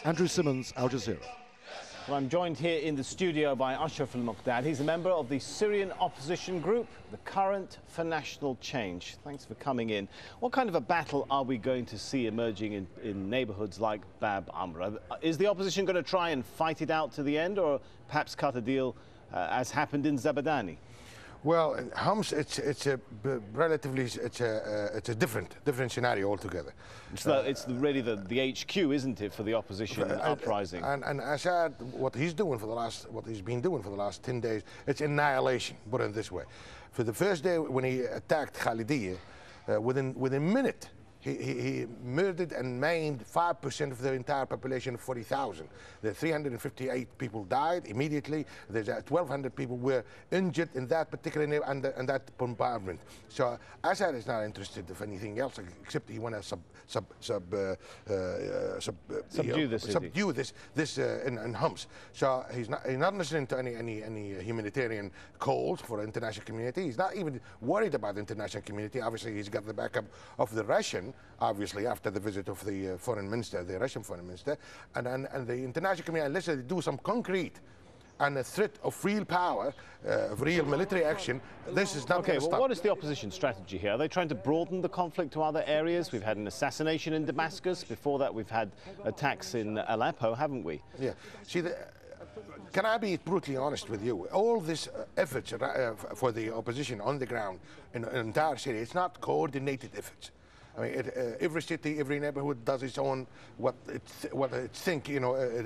Andrew Simmons, Al Jazeera. Well, I'm joined here in the studio by Ashraf al-Muqdad. He's a member of the Syrian opposition group, the Current for National Change. Thanks for coming in. What kind of a battle are we going to see emerging in neighbourhoods like Bab Amra? Is the opposition going to try and fight it out to the end, or perhaps cut a deal as happened in Zabadani? Well, in Homs, it's a different scenario altogether. It's really the HQ, isn't it, for the opposition uprising? And Assad, what he's been doing for the last 10 days, it's annihilation. Put it this way: for the first day when he attacked Khalidiyya, within a minute. He murdered and maimed 5% of the entire population of 40,000. The 358 people died immediately. There's 1,200 people were injured in that particular and that bombardment. So Assad is not interested in anything else except he want to subdue this in Homs. So he's not listening to any humanitarian calls for the international community. He's not even worried about the international community. Obviously, he's got the backup of the Russian. Obviously, after the visit of the foreign minister, the Russian foreign minister, and the international community, unless they do some concrete and a threat of real power, of real military action, this is not going to stop. Okay, well, what is the opposition strategy here? Are they trying to broaden the conflict to other areas? We've had an assassination in Damascus. Before that, we've had attacks in Aleppo, haven't we? Yeah. See, can I be brutally honest with you? All this efforts for the opposition on the ground in entire Syria, it's not coordinated efforts. I mean, every city, every neighborhood does its own what it think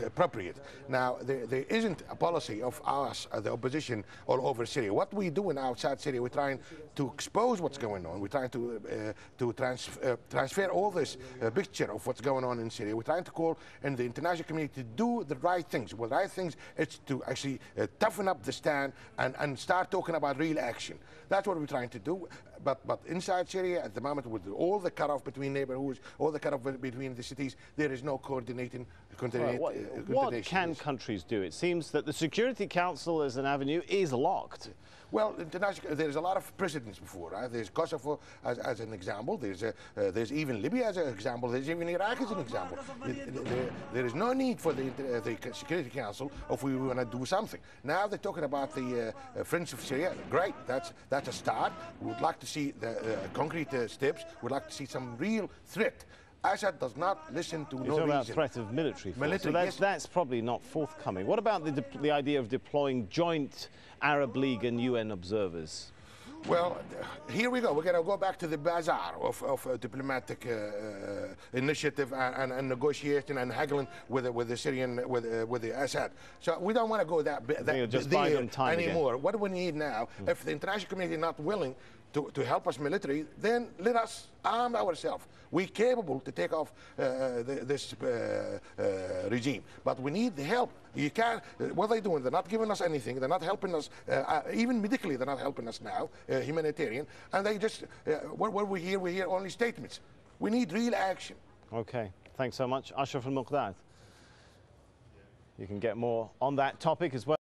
appropriate. Now, there isn't a policy of us, the opposition, all over Syria. What we do in outside Syria, we're trying to expose what's going on. We're trying to transfer all this picture of what's going on in Syria. We're trying to call in the international community to do the right things. Well, the right things is to actually toughen up the stand and start talking about real action. That's what we're trying to do. But inside Syria, at the moment, with all the cut-off between neighborhoods, all the cut-off between the cities, there is no coordination. What can countries do? It seems that the Security Council as an avenue is locked. Well, there's a lot of precedents before, right? There's Kosovo as an example. There's even Libya as an example. There's even Iraq as an example. There is no need for the Security Council if we want to do something. Now they're talking about the Friends of Syria. Great, that's a start. We would like to see the concrete steps. We'd like to see some real threat. Assad does not listen to no reason. You're talking about threat of military force. So that's probably not forthcoming. What about the idea of deploying joint Arab League and UN observers? Well, here we go. We're going to go back to the bazaar of diplomatic initiative and negotiation and haggling with the Syrian with the Assad. So we don't want to go that anymore. Again. What we need now, if the international community is not willing to help us military, then let us arm ourselves. We're capable to take off this regime, but we need the help. You can't. What are they doing? They're not giving us anything. They're not helping us, even medically. They're not helping us now, humanitarian. And they just what we hear only statements. We need real action. Okay, thanks so much, Ashraf al-Muqdad. You can get more on that topic as well.